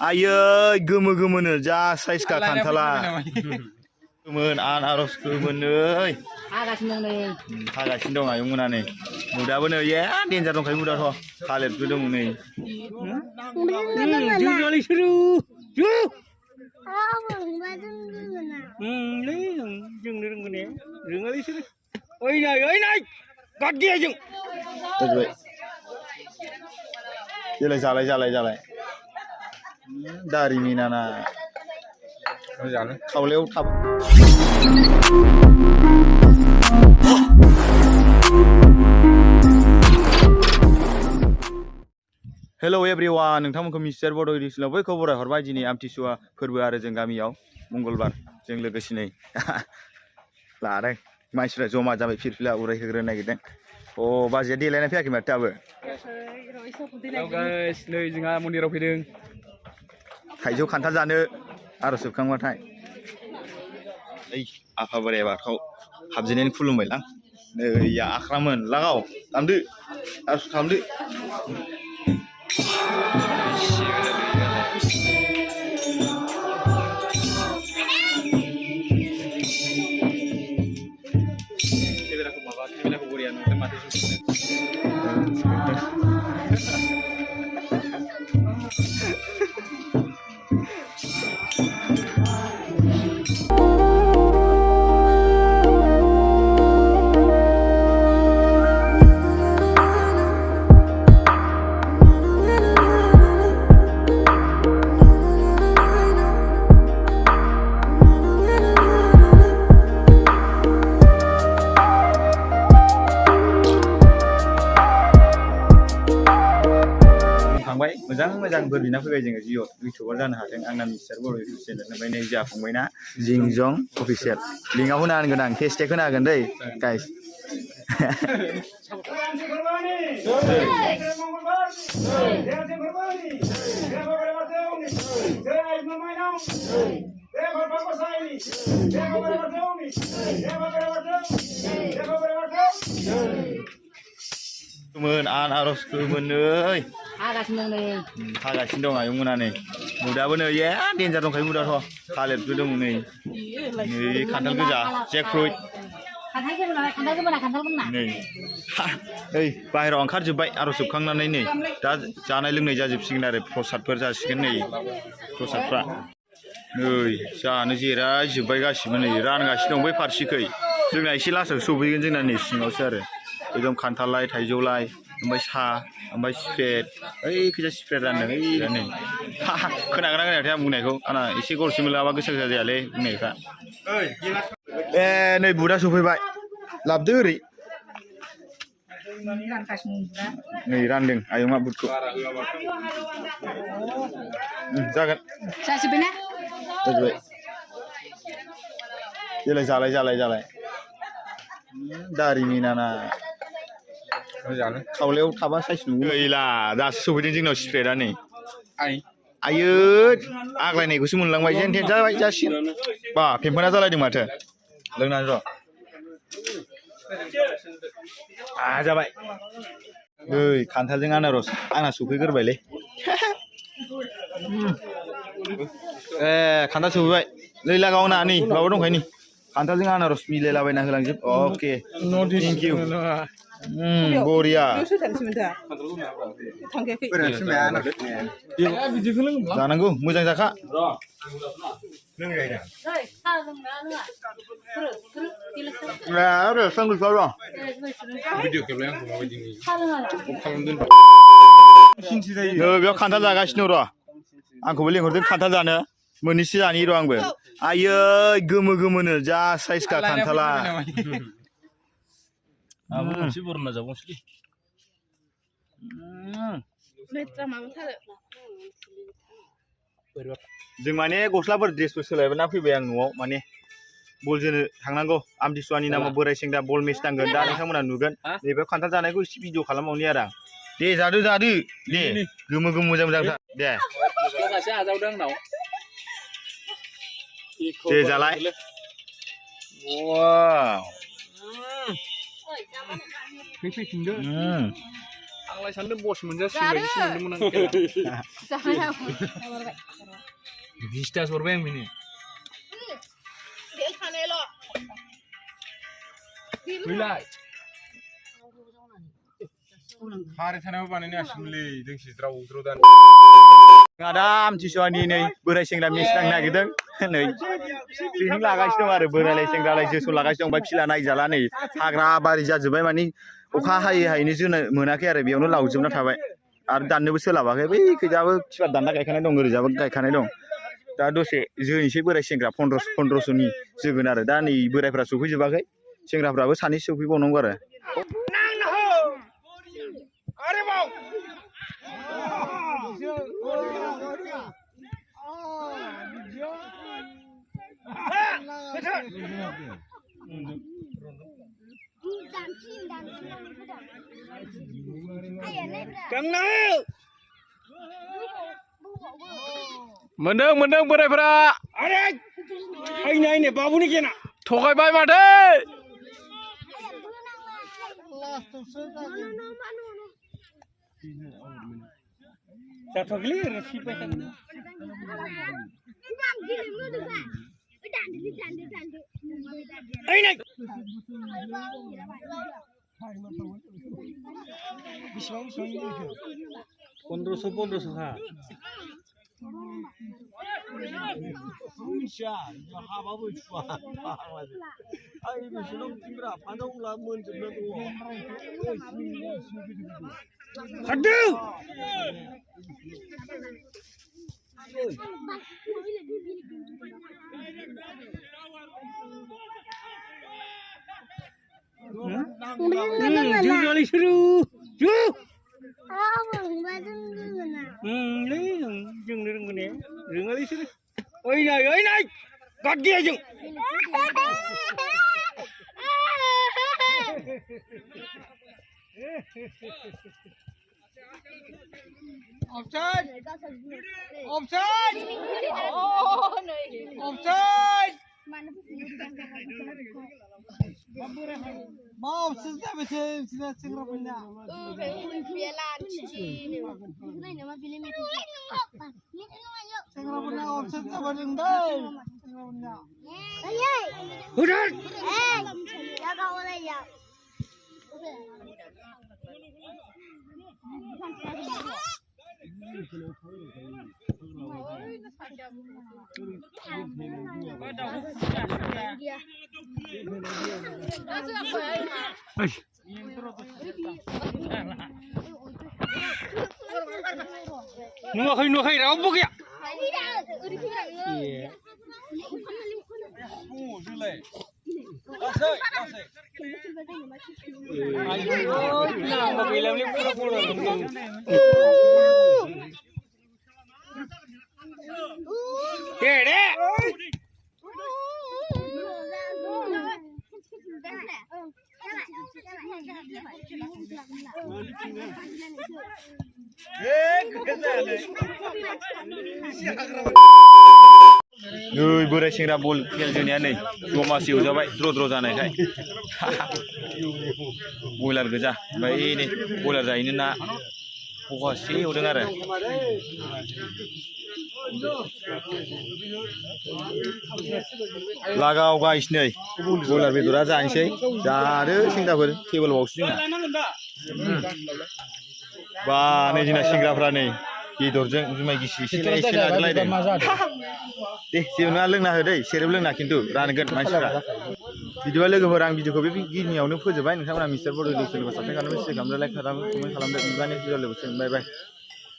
आयै गोमो गोमोनो जा साइजखा खान्थाला गोमोन आनारस गोमोनै हागासिनो दं नै हागासिनो दं आयंमोना नै मुदाबो नै ए देन्जार दंखायो मुदाथ' थालिरबो दं नै जोंनालाय सोरो जोंनो रोंगोन ने रोङालै सोरो ओइ नाय गाद गैया जों जालाय दारिमिनाना खावलायाव थाब हेल' एभरिवान नोंथांमोनखौ मिस्टार बड' इडिसनाव बै खबर हरबाय दिनै आमथिसुवा फोरबो आरो जों गामियाव मंगलबार जों लोगोसेनै लादों मानसिफ्रा जमा जाबाय फिरफिला उरायहोग्रोनो नागिरदों अ बाजैया देलायना फैयाखै माथो दाबो नै जोंहा मन्दिराव फैदों थाइजौ खान्थाल जानो आर'ज जोबखांबाथाय ओइ आफा बोराइ बाथौ हाबजेननानै खुलुमबायलां नै आख्रामोन लागाव दामदो आर'ज खालामदो मोजां बोर बिना फैबाय जोङो जिअ इउटुबार जानो हादों आंना मिस्टार बर' इउटुब चेनेल ओमफ्राय नै जोंहा फंबायना जिंजं अफिसियेल लिंकआव होना होगोन आं टेग होना होगोन दै गाइस गोमोन आनारस गोमोनै हागासिनो दं नै हागासिनो दं आयंमोना नै मुदाबो नै ए देन्जार दंखायो मुदाथ' थालिरबो दं नै खान्थाल गोजा जेकफ्रुइट नै ओइ बाहेरायाव ओंखारजोब्बाय आर'ज जोबखांनानै नै दा जानाय लोंनाय जाजोबसिगोन आरो प्रसादफोर जासिगोन नै प्रसादफ्रा नै जानो जिरायजोब्बाय गासिबो नै रानगासिनो दं बै फारसेखै जोंना एसे लासाव सौफैगोन जोंना नै सिङावसो आरो एकदम खान्थाललाय थाइजौलाय ओमफ्राय सा ओमफ्राय स्प्रेड ओइखैजा स्प्रेड रानदों ओइ नै खोनागोना खोनायाखै आं बुंनायखौ आंना एसे गरसे मोनलाबा गोसा गोसा जायालै बुंनायफ्रा ए नै बुदा सफैबाय लाबदो ओरै नै रानदों आयंआ बुदखौ जागोन जाजोब्बायना जाजोब्बाय जालाय दारिमिनाना खावलायाव थाबा साइस नुगौ गैला दासो सफैदों जोंनाव स्प्रेडआ नै आयै आग्लायनायखौसो मोनलांबाय जेन थेन जाबाय जासिगोन बा फेम्फोना जालायदों माथो लोंनानै र' जाबाय ओइ खान्थालजों आनारस आंना सफैग्रोबायलै ए खान्थाल सफैबाय लैला गावना नै माबा दंखायो नै खान्थालजों आनारस मिलायलाबायना होलांजोब अके थेंक इउ बरिया जानांगौ मोजां जाखा बेयाव खान्थाल जागासिनो र' आंखौबो लिंहरदों खान्थाल जानो मोननैसो जानि र' आंबो आयै गोमो गोमोनो जा साइजखा खान्थाला मोनसे बरना जाबावसै जों माने गस्लाफोर ड्रेसफोर सोलायना फैबाय आं न'आव माने बल जोनो थांनांगौ आमथिसुवानि नामाव बोराय सेंग्रा बल मेच नांगोन दा नोंथांमोना नुगोन नैबे खान्थाल जानायखौ एसे भिडिअ खालामबावनि आरो आं दे जादो दे गोमो मोजां दे दे जालाय वाव आंलाय सानदों बस मोनजासिगोन बायदिसो मोनदोंमोन आं जाबाय 20 हरबाय आं बेनो फैलाय हारे थानायाव बानायनो हासिगौलै दोंसे ज्राव ज्राव दानो आदा आमथिसुवानि नै बोराय सेंग्रा मेच नांनो नागिरदों नै ट्रेनिं लागासिनो दं आरो बोरायलाय सेंग्रालाय जोसन लागासिनो दं ओमफ्राय फिला नायजाला नै हाग्रा बारि जाजोब्बाय मानि अखा हायै हायैनो जोनो मोनाखै आरो बेयावनो लावजोबना थाबाय आरो दाननोबो सोलाबाखै बै खैजाबो खिफार दानना गायखानाय दं ओरैजाबो गायखानाय दं दा दसे जोनोसै बोराय सेंग्रा 1500नि जोगोन आरो दा नै बोरायफ्रा सफैजोबाखै सेंग्राफ्राबो सानैसो सफैबावनांगौ आरो मोनदों बोरायफोरा आरे आइने बाबुनि केना थगायबाय माथो जाथ'गलै सिबाय थागोन आइने बेसेबां 1500 हा मिथिया हाबाबो सुवा आइ बिसोरनाव बिदिब्रा फान्थाव ला मोनजोबना दङ खारदों जोंनालाय सोरो जो जोंनो रोंगोन ने रोङालै सोरो ओइ नाय गाद गैया जों Offside! Offside! Offside! Mau sudah betul sudah segera punya. Segera punya offside apa dengdai? Udah. Ya kau lagi ya. Nukai rabu ya. Ui borai sengra bol खेलजोनिया नै दमासियाव जाबाय द्र जानायखाय बयलार गोजा ओमफ्राय नै बयलार जायैनो ना फवासे एवदों आरो लागाव गाइस नै बयलार बेदरा जानोसै जादो सेंग्राफोर टेबोल बावसो जोंना बा नै जोंना सेंग्राफ्रा नै बेदरजों जुमाय गिसि एसे लादोलायदों दे जेबो नङा लोंना हो दै सेरेब लोंना खिन्थु रानगोन मानसिफ्रा बिदिबा लोगोफोर आं भिडिअखौ बे गिनियावनो फोजोबबाय नोंथांमोना मिस्टार बड' चेनेलखौ साबस्क्राइब खालामदो शेयार खालामदो लाइक खालामदो कमेन्ट खालामदो बिबारनि भिडिअ लोगोसे बाय बाय